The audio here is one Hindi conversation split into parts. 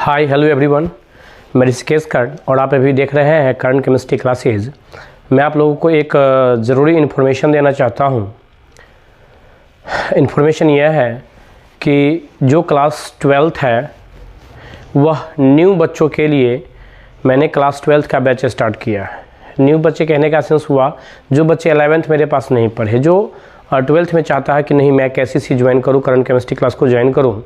हाय हेलो एवरीवन, मैं ऋषिकेश कर्ण और आप अभी देख रहे हैं कर्ण केमिस्ट्री क्लासेज। मैं आप लोगों को एक ज़रूरी इन्फॉर्मेशन देना चाहता हूं। इन्फॉर्मेशन यह है कि जो क्लास 12th है वह न्यू बच्चों के लिए मैंने क्लास 12th का बैच स्टार्ट किया है। न्यू बच्चे कहने का सेंस हुआ जो बच्चे 11th मेरे पास नहीं पढ़े, जो 12th में चाहता है कि नहीं मैं कैसी सी ज्वाइन करूं, कर्ण केमिस्ट्री क्लास को ज्वाइन करूं,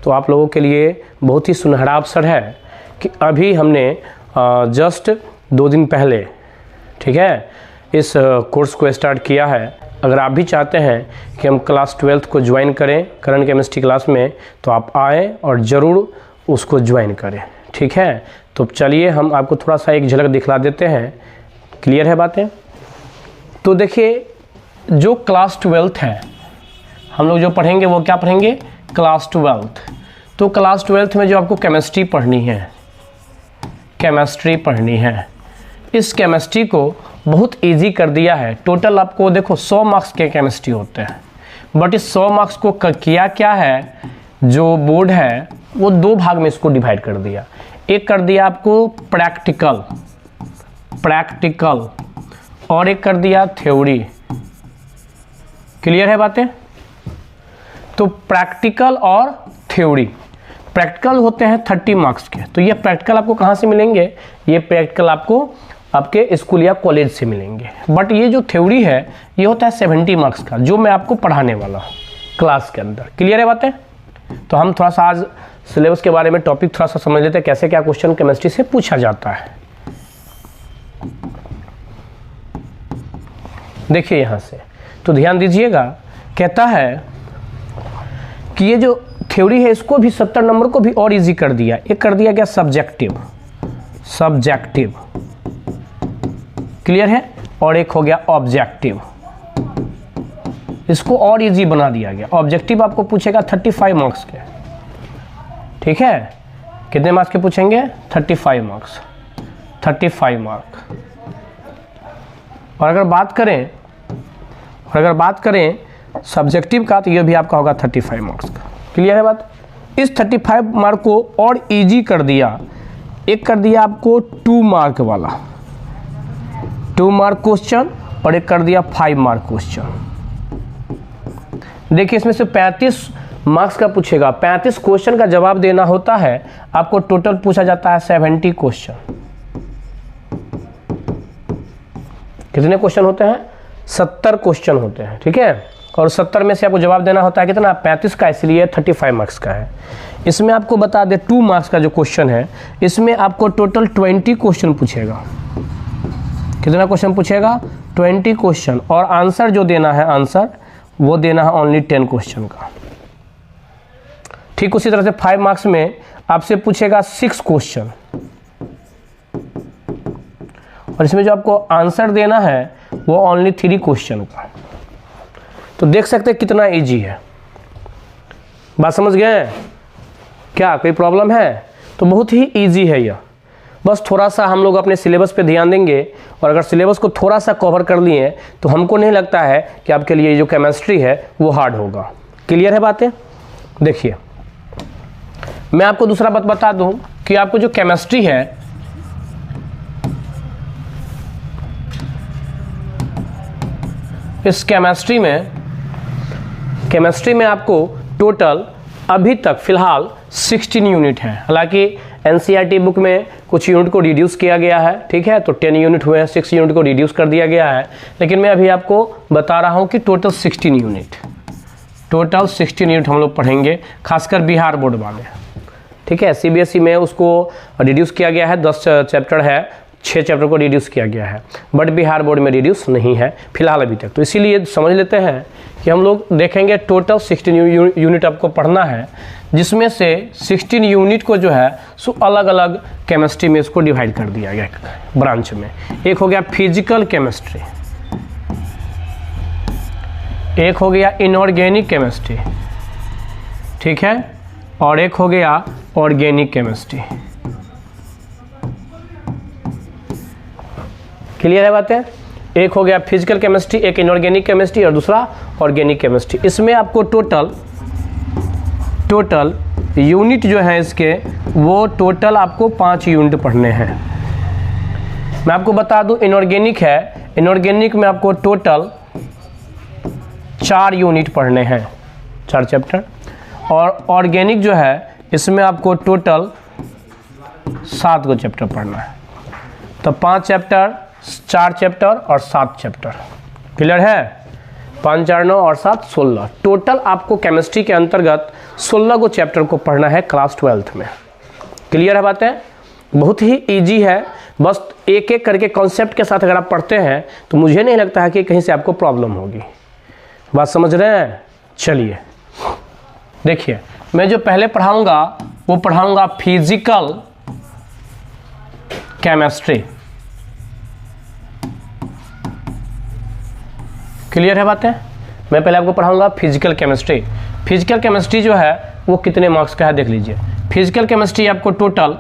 तो आप लोगों के लिए बहुत ही सुनहरा अवसर है कि अभी हमने जस्ट 2 दिन पहले, ठीक है, इस कोर्स को स्टार्ट किया है। अगर आप भी चाहते हैं कि हम क्लास 12th को ज्वाइन करें कर्ण केमिस्ट्री क्लास में, तो आप आएँ और ज़रूर उसको ज्वाइन करें, ठीक है। तो चलिए हम आपको थोड़ा सा एक झलक दिखला देते हैं। क्लियर है बातें? तो देखिए, जो क्लास 12th है हम लोग जो पढ़ेंगे वो क्या पढ़ेंगे? Class 12th। तो क्लास 12th में जो आपको केमिस्ट्री पढ़नी है, इस केमिस्ट्री को बहुत इजी कर दिया है। टोटल आपको देखो 100 मार्क्स के केमिस्ट्री होते हैं, बट इस 100 मार्क्स को किया क्या है, जो बोर्ड है वो 2 भाग में इसको डिवाइड कर दिया। एक कर दिया आपको प्रैक्टिकल और एक कर दिया थ्योरी। क्लियर है बातें? तो प्रैक्टिकल और थ्योरी, प्रैक्टिकल होते हैं 30 मार्क्स के। तो ये प्रैक्टिकल आपको कहाँ से मिलेंगे? ये प्रैक्टिकल आपको आपके स्कूल या कॉलेज से मिलेंगे। बट ये जो थ्योरी है ये होता है 70 मार्क्स का, जो मैं आपको पढ़ाने वाला हूँ क्लास के अंदर। क्लियर है बातें? तो हम थोड़ा सा आज सिलेबस के बारे में टॉपिक थोड़ा सा समझ लेते हैं, कैसे क्या क्वेश्चन केमिस्ट्री से पूछा जाता है। देखिए यहाँ से, तो ध्यान दीजिएगा, कहता है कि ये जो थ्योरी है इसको भी 70 नंबर को भी और इजी कर दिया। एक कर दिया गया सब्जेक्टिव, क्लियर है, और एक हो गया ऑब्जेक्टिव। इसको और इजी बना दिया गया। ऑब्जेक्टिव आपको पूछेगा 35 मार्क्स के, ठीक है। कितने मार्क्स के पूछेंगे? 35 मार्क्स, 35 मार्क। और अगर बात करें सब्जेक्टिव का, तो ये भी आपका होगा 35 मार्क्स का। क्लियर है बात? इस 35 मार्क को और इजी कर दिया। एक कर दिया आपको 2 मार्क वाला, 2 मार्क क्वेश्चन, और एक कर दिया 5 मार्क क्वेश्चन। देखिए, इसमें से 35 मार्क्स का पूछेगा, 35 क्वेश्चन का जवाब देना होता है आपको। टोटल पूछा जाता है 70 क्वेश्चन। कितने क्वेश्चन होते हैं? 70 क्वेश्चन होते हैं, ठीक है। और 70 में से आपको जवाब देना होता है कितना? 35 का, इसलिए 35 मार्क्स का है। इसमें आपको बता दे 2 मार्क्स का जो क्वेश्चन है, इसमें आपको टोटल 20 क्वेश्चन पूछेगा। कितना क्वेश्चन पूछेगा? 20 क्वेश्चन। और आंसर जो देना है, आंसर वो देना है ओनली 10 क्वेश्चन का। ठीक उसी तरह से 5 मार्क्स में आपसे पूछेगा 6 क्वेश्चन, और इसमें जो आपको आंसर देना है वो ओनली 3 क्वेश्चन का। तो देख सकते हैं कितना इजी है। बात समझ गए? क्या कोई प्रॉब्लम है? तो बहुत ही इजी है यह। बस थोड़ा सा हम लोग अपने सिलेबस पे ध्यान देंगे, और अगर सिलेबस को थोड़ा सा कवर कर लिए तो हमको नहीं लगता है कि आपके लिए जो केमिस्ट्री है वो हार्ड होगा। क्लियर है बातें? देखिए, मैं आपको दूसरा बात बता दूं कि आपको जो केमिस्ट्री है, इस केमिस्ट्री में आपको टोटल अभी तक फिलहाल 16 यूनिट है। हालांकि एनसीईआरटी बुक में कुछ यूनिट को रिड्यूस किया गया है, ठीक है, तो 10 यूनिट हुए हैं, 6 यूनिट को रिड्यूस कर दिया गया है। लेकिन मैं अभी आपको बता रहा हूं कि टोटल 16 यूनिट हम लोग पढ़ेंगे, खासकर बिहार बोर्ड वाले, ठीक है। सीबीएसई में उसको रिड्यूस किया गया है, 10 चैप्टर है, 6 चैप्टर को रिड्यूस किया गया है, बट बिहार बोर्ड में रिड्यूस नहीं है फिलहाल अभी तक। तो इसीलिए समझ लेते हैं कि हम लोग देखेंगे टोटल 16 यूनिट आपको पढ़ना है, जिसमें से 16 यूनिट को जो है सो अलग अलग केमिस्ट्री में इसको डिवाइड कर दिया गया ब्रांच में। एक हो गया फिजिकल केमिस्ट्री, एक हो गया इनऑर्गेनिक केमिस्ट्री, ठीक है, और एक हो गया ऑर्गेनिक केमिस्ट्री। क्लियर है बातें? एक हो गया फिजिकल केमिस्ट्री, एक इनऑर्गेनिक केमिस्ट्री और दूसरा ऑर्गेनिक केमिस्ट्री। इसमें आपको टोटल यूनिट जो है इसके वो टोटल आपको 5 यूनिट पढ़ने हैं। मैं आपको बता दूं इनऑर्गेनिक है, इनऑर्गेनिक में आपको टोटल 4 यूनिट पढ़ने हैं, 4 चैप्टर। और ऑर्गेनिक जो है इसमें आपको टोटल 7 गो चैप्टर पढ़ना है। तो 5 चैप्टर, 4 चैप्टर और 7 चैप्टर। क्लियर है? 5 4 9 और 7 16। टोटल आपको केमिस्ट्री के अंतर्गत 16 गो चैप्टर को पढ़ना है क्लास 12th में। क्लियर है बातें? बहुत ही इजी है, बस एक एक करके कॉन्सेप्ट के साथ अगर आप पढ़ते हैं तो मुझे नहीं लगता है कि कहीं से आपको प्रॉब्लम होगी। बात समझ रहे हैं? चलिए देखिए, मैं जो पहले पढ़ाऊंगा वो पढ़ाऊंगा फिजिकल केमिस्ट्री। क्लियर है बातें? मैं पहले आपको पढ़ाऊंगा फिजिकल केमिस्ट्री। फिजिकल केमिस्ट्री जो है वो कितने मार्क्स का है देख लीजिए। फिजिकल केमिस्ट्री आपको टोटल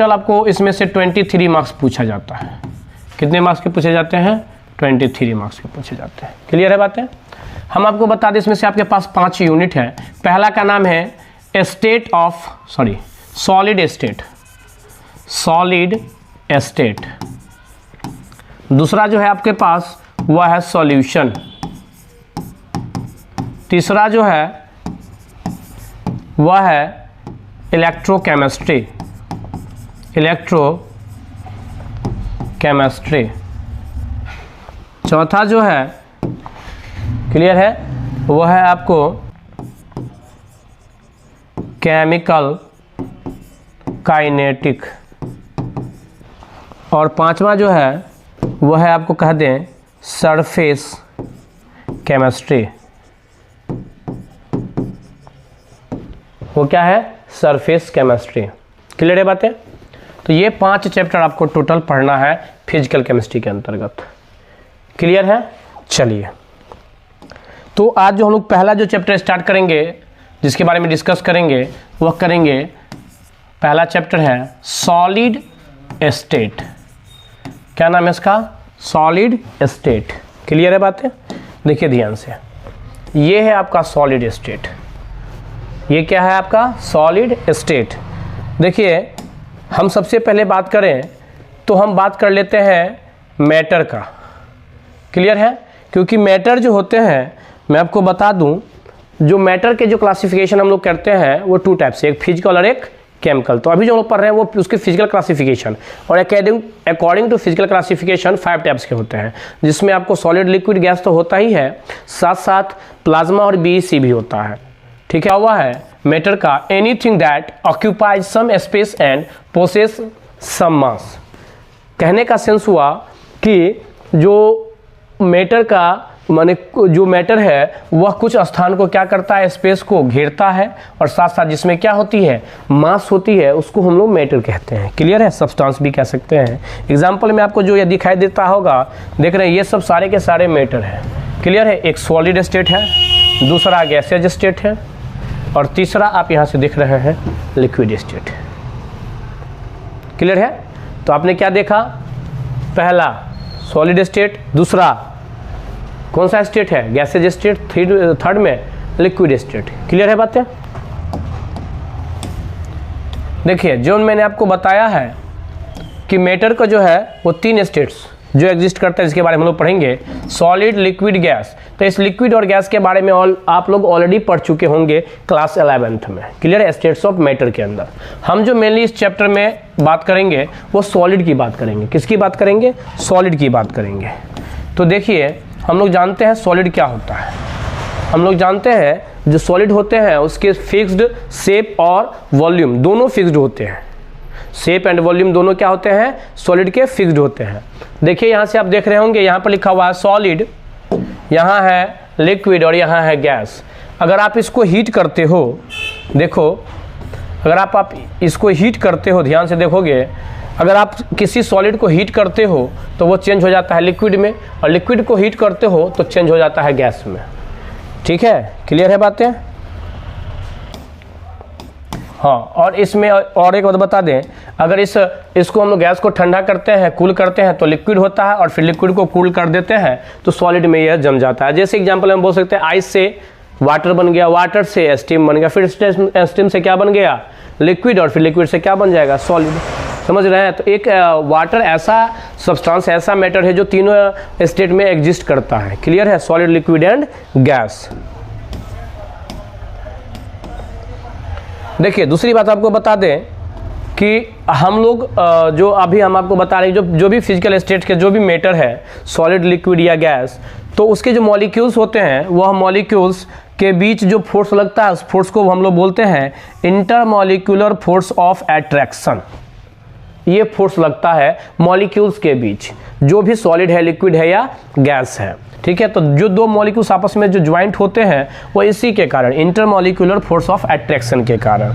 आपको इसमें से 23 मार्क्स पूछा जाता है। कितने मार्क्स के पूछे जाते हैं? 23 मार्क्स के पूछे जाते हैं। क्लियर है बातें? हम आपको बता दें इसमें से आपके पास 5 यूनिट है। पहला का नाम है सॉलिड स्टेट। दूसरा जो है आपके पास वह है सॉल्यूशन। तीसरा जो है वह है इलेक्ट्रोकेमिस्ट्री। चौथा जो है, क्लियर है, वह है आपको केमिकल काइनेटिक। और 5वां जो है वह है आपको कह दें सरफेस केमिस्ट्री। वो क्या है? Surface chemistry. क्लियर है बातें? तो ये 5 चैप्टर आपको टोटल पढ़ना है फिजिकल केमिस्ट्री के अंतर्गत। क्लियर है? चलिए, तो आज जो हम लोग पहला जो चैप्टर स्टार्ट करेंगे, जिसके बारे में डिस्कस करेंगे, वह करेंगे, पहला चैप्टर है सॉलिड स्टेट। क्या नाम है इसका? Solid state. क्लियर है बातें? देखिए ध्यान से, ये है आपका सॉलिड स्टेट। ये क्या है आपका? Solid state. देखिए, हम सबसे पहले बात करें तो हम बात कर लेते हैं मैटर का। क्लियर है? क्योंकि मैटर जो होते हैं, मैं आपको बता दूं, जो मैटर के जो क्लासिफिकेशन हम लोग करते हैं वो 2 टाइप से, एक फिजिकल और एक केमिकल। तो अभी जो हम लोग पढ़ रहे हैं वो उसके फिजिकल क्लासिफिकेशन, और according to physical classification 5 types के होते हैं, जिसमें आपको सॉलिड, लिक्विड, गैस तो होता ही है, साथ साथ प्लाज्मा और बीईसी भी होता है। ठीक है? हुआ है मैटर का anything that occupies some space and possess some mass. कहने का सेंस हुआ कि जो मैटर का माने जो मैटर है वह कुछ स्थान को क्या करता है? स्पेस को घेरता है, और साथ साथ जिसमें क्या होती है? मास होती है, उसको हम लोग मैटर कहते हैं। क्लियर है? सब्सटेंस भी कह सकते हैं। एग्जांपल में आपको जो ये दिखाई देता होगा, देख रहे हैं, ये सब सारे के सारे मैटर है। क्लियर है? एक सॉलिड स्टेट है, दूसरा गैसियस स्टेट है, और तीसरा आप यहाँ से देख रहे हैं लिक्विड स्टेट। क्लियर है? तो आपने क्या देखा? पहला सॉलिड स्टेट, दूसरा कौन सा स्टेट है? गैसियस स्टेट, थर्ड में लिक्विड स्टेट। क्लियर है बातें? देखिए, जो मैंने आपको बताया है कि मैटर का जो है वो 3 स्टेट्स जो एग्जिस्ट करता है, जिसके बारे में हम लोग पढ़ेंगे, सॉलिड, लिक्विड, गैस। तो इस लिक्विड और गैस के बारे में आप लोग ऑलरेडी पढ़ चुके होंगे क्लास 11th में। क्लियर है? स्टेट्स ऑफ मैटर के अंदर हम जो मेनली इस चैप्टर में बात करेंगे वो सॉलिड की बात करेंगे। किसकी बात करेंगे? सॉलिड की बात करेंगे। तो देखिए, हम लोग जानते हैं सॉलिड क्या होता है। हम लोग जानते हैं जो सॉलिड होते हैं उसके फिक्स्ड शेप और वॉल्यूम दोनों फिक्स्ड होते हैं। शेप एंड वॉल्यूम दोनों क्या होते हैं? सॉलिड के फिक्स्ड होते हैं। देखिए, यहाँ से आप देख रहे होंगे, यहाँ पर लिखा हुआ है सॉलिड, यहाँ है लिक्विड और यहाँ है गैस। अगर आप इसको हीट करते हो, देखो, अगर आप इसको हीट करते हो, ध्यान से देखोगे, अगर आप किसी सॉलिड को हीट करते हो तो वो चेंज हो जाता है लिक्विड में, और लिक्विड को हीट करते हो तो चेंज हो जाता है गैस में। ठीक है? क्लियर है बातें? हाँ, और इसमें और एक बात बता दें, अगर इसको हम लोग गैस को ठंडा करते हैं, कूल करते हैं, तो लिक्विड होता है, और फिर लिक्विड को कूल कर देते हैं तो सॉलिड में यह जम जाता है। जैसे एग्जांपल हम बोल सकते हैं, आइस से वाटर बन गया, वाटर से स्टीम बन गया, फिर स्टीम से क्या बन गया, लिक्विड, और फिर लिक्विड से क्या बन जाएगा, सॉलिड। समझ रहे हैं? तो एक वाटर ऐसा सब्सटेंस, ऐसा मैटर है जो तीनों स्टेट में एग्जिस्ट करता है। क्लियर है? Solid, liquid and gas. देखिए दूसरी बात आपको बता दें कि हम लोग जो अभी हम आपको बता रहे हैं, जो भी फिजिकल स्टेट के जो भी मैटर है, सॉलिड, लिक्विड या गैस, तो उसके जो मॉलिक्यूल्स होते हैं, वह मॉलिक्यूल्स के बीच जो फोर्स लगता है, उस फोर्स को हम लोग बोलते हैं इंटरमॉलिक्यूलर फोर्स ऑफ अट्रैक्शन। ये फोर्स लगता है मॉलिक्यूल्स के बीच, जो भी सॉलिड है, लिक्विड है या गैस है। ठीक है? तो जो दो मॉलिक्यूल्स आपस में जो ज्वाइंट होते हैं, वो इसी के कारण, इंटरमॉलिक्यूलर फोर्स ऑफ अट्रैक्शन के कारण।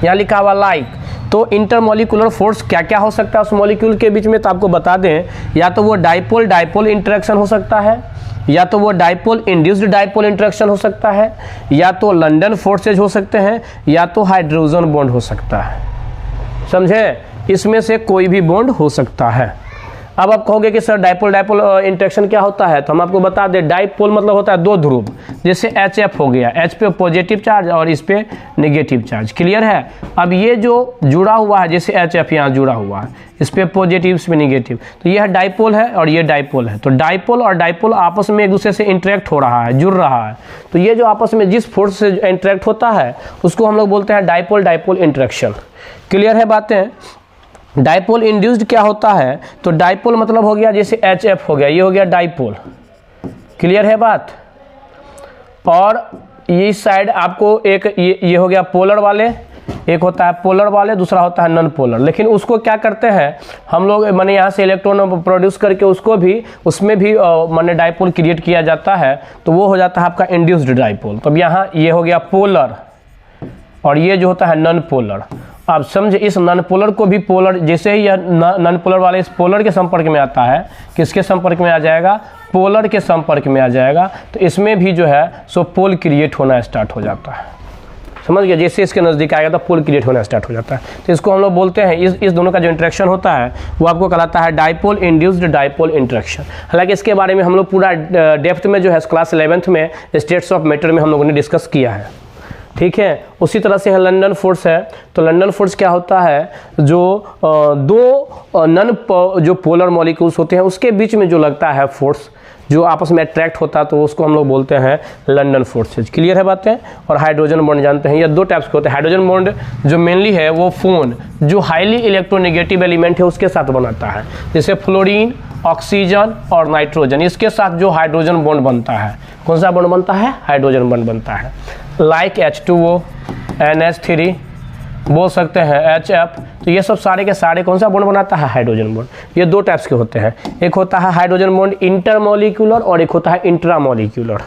यहाँ लिखा हुआ लाइक। तो इंटरमॉलिक्यूलर फोर्स क्या क्या हो सकता है उस मॉलिक्यूल के बीच में, तो आपको बता दें, या तो वो डाइपोल डाइपोल इंटरेक्शन हो सकता है, या तो वो डाइपोल इंड्यूस्ड डाइपोल इंटरेक्शन हो सकता है, या तो लंडन फोर्सेज हो सकते हैं, या तो हाइड्रोजन बॉन्ड हो सकता है। समझे? इसमें से कोई भी बॉन्ड हो सकता है। अब आप कहोगे कि सर डाइपोल डाइपोल इंटरेक्शन क्या होता है, तो हम आपको बता दें, डाइपोल मतलब होता है दो ध्रुव, जैसे HF हो गया, H पे पॉजिटिव चार्ज और इस पे नेगेटिव चार्ज। क्लियर है? अब ये जो जुड़ा हुआ है, जैसे HF यहाँ जुड़ा हुआ है, इस पे पॉजिटिव, इस पे नेगेटिव, तो यह डाइपोल है और ये डाइपोल है। तो डाइपोल और डाइपोल आपस में एक दूसरे से इंटरेक्ट हो रहा है, जुड़ रहा है। तो ये जो आपस में जिस फोर्स से इंटरेक्ट होता है, उसको हम लोग बोलते हैं डाइपोल डाइपोल इंटरेक्शन। क्लियर है बातें? डाइपोल इंड्यूस्ड क्या होता है, तो डाइपोल मतलब हो गया जैसे HF हो गया, ये हो गया डाइपोल। क्लियर है बात? और ये साइड आपको एक ये हो गया पोलर वाले, एक होता है पोलर वाले, दूसरा होता है नॉन पोलर। लेकिन उसको क्या करते हैं हम लोग, माने यहाँ से इलेक्ट्रॉन प्रोड्यूस करके उसको भी, उसमें भी माने डाइपोल क्रिएट किया जाता है, तो वो हो जाता है आपका इंड्यूस्ड डाइपोल। तो अब यहाँ ये हो गया पोलर, और ये जो होता है नॉन पोलर। आप समझे? इस नॉन पोलर को भी पोलर, जैसे ही यह नॉन पोलर वाले इस पोलर के संपर्क में आता है, किसके संपर्क में आ जाएगा, पोलर के संपर्क में आ जाएगा, तो इसमें भी जो है सो पोल क्रिएट होना स्टार्ट हो जाता है। समझ गया? जैसे इसके नज़दीक आएगा तो पोल क्रिएट होना स्टार्ट हो जाता है। तो इसको हम लोग बोलते हैं, इस दोनों का जो इंटरेक्शन होता है वो आपको कहलाता है डाइपोल इंड्यूस्ड डाइपोल इंटरेक्शन। हालांकि इसके बारे में हम लोग पूरा डेप्थ में जो है क्लास 11th में स्टेट्स ऑफ मैटर में हम लोगों ने डिस्कस किया है। ठीक है? उसी तरह से लंदन फोर्स है। तो लंदन फोर्स क्या होता है, जो जो पोलर मॉलिक्यूल्स होते हैं उसके बीच में जो लगता है फोर्स, जो आपस में अट्रैक्ट होता है, तो उसको हम लोग बोलते हैं लंदन फोर्सेज। क्लियर है बातें? और हाइड्रोजन बॉन्ड जानते हैं, ये दो टाइप्स के होते हैं। हाइड्रोजन बॉन्ड जो मेनली है वो फोन, जो हाईली इलेक्ट्रोनेगेटिव एलिमेंट है उसके साथ बनाता है, जैसे फ्लोरीन, ऑक्सीजन और नाइट्रोजन, इसके साथ जो हाइड्रोजन बॉन्ड बनता है, कौन सा बॉन्ड बनता है, हाइड्रोजन बॉन्ड बनता है। लाइक H2O, NH3 बोल सकते हैं, HF, तो ये सब सारे के सारे कौन सा बॉन्ड बनाता है, हाइड्रोजन बॉन्ड। ये दो टाइप्स के होते हैं, एक होता है हाइड्रोजन बॉन्ड इंटरमॉलिक्यूलर और एक होता है इंट्रामॉलिक्यूलर।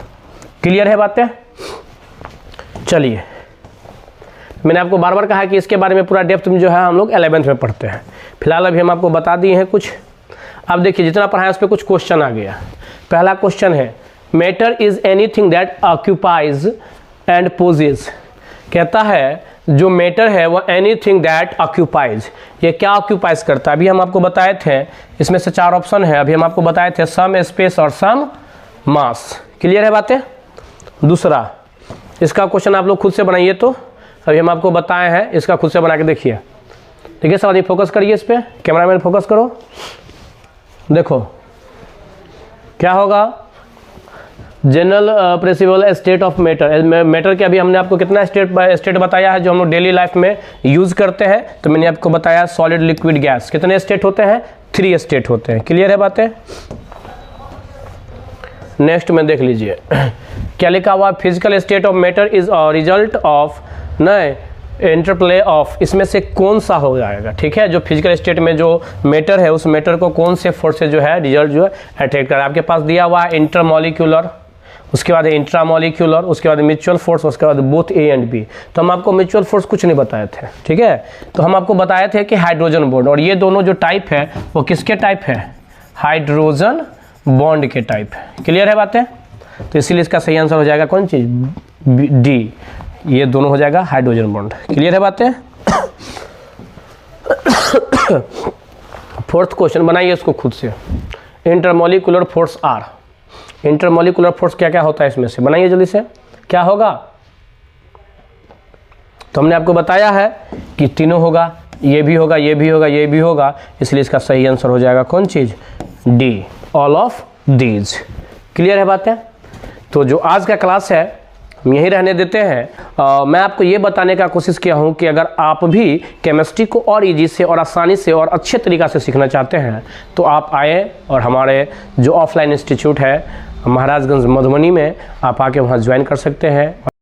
क्लियर है बातें? चलिए, मैंने आपको बार बार कहा कि इसके बारे में पूरा डेप्थ में जो है हम लोग 11th में पढ़ते हैं। फिलहाल अभी हम आपको बता दिए हैं कुछ। अब देखिए जितना पढ़ाया उस पर कुछ क्वेश्चन आ गया। पहला क्वेश्चन है, matter is anything that occupies and possess. कहता है जो मैटर है वो एनीथिंग दैट ऑक्यूपाइज, ये क्या ऑक्यूपाइज करता है। अभी हम आपको बताए थे, इसमें से 4 ऑप्शन है, अभी हम आपको बताए थे सम स्पेस और सम मास। क्लियर है बातें? दूसरा, इसका क्वेश्चन आप लोग खुद से बनाइए। तो अभी हम आपको बताए हैं, इसका खुद से बना के देखिए। ठीक है सर, फोकस करिए इस पर, कैमरामैन फोकस करो। देखो क्या होगा, general possible state of matter. Matter के अभी हमने आपको कितना स्टेट बाय स्टेट बताया है जो हम लोग डेली लाइफ में यूज करते हैं। तो मैंने आपको बताया सॉलिड, लिक्विड, गैस, कितने स्टेट होते हैं, 3 स्टेट होते हैं। क्लियर है बातें? नेक्स्ट में देख लीजिए क्या लिखा हुआ, physical state of matter is result of interplay of, इसमें से कौन सा हो जाएगा। ठीक है, जो फिजिकल स्टेट में जो मैटर है उस मैटर को कौन से फोर्स से जो है रिजल्ट जो है अट्रैक्ट कर। आपके पास दिया हुआ है इंटरमॉलिक्यूलर, उसके बाद इंट्रामॉलिक्यूलर, उसके बाद म्यूचुअल फोर्स, उसके बाद बोथ ए एंड बी। तो हम आपको म्यूचुअल फोर्स कुछ नहीं बताए थे। ठीक है, तो हम आपको बताए थे कि हाइड्रोजन बॉन्ड, और ये दोनों जो टाइप है वो किसके टाइप है, हाइड्रोजन बॉन्ड के टाइप है। क्लियर है बातें? तो इसीलिए इसका सही आंसर हो जाएगा कौन चीज, डी, ये दोनों हो जाएगा हाइड्रोजन बॉन्ड। क्लियर है बातें? फोर्थ क्वेश्चन बनाइए इसको खुद से, intermolecular force are. Intermolecular force क्या क्या होता है इसमें से, बनाइए जल्दी से। क्या होगा? तो हमने आपको बताया है कि तीनों होगा, ये भी होगा, ये भी होगा, ये भी होगा, इसलिए इसका सही आंसर हो जाएगा कौन चीज़? D, all of these. Clear है बातें? तो जो आज का क्लास है हम यहीं रहने देते हैं। मैं आपको ये बताने का कोशिश किया हूँ कि अगर आप भी केमिस्ट्री को और इजी से और आसानी से और अच्छे तरीक़ा से सीखना चाहते हैं तो आप आए और हमारे जो ऑफलाइन इंस्टीट्यूट है महाराजगंज मधुबनी में, आप आके वहाँ ज्वाइन कर सकते हैं।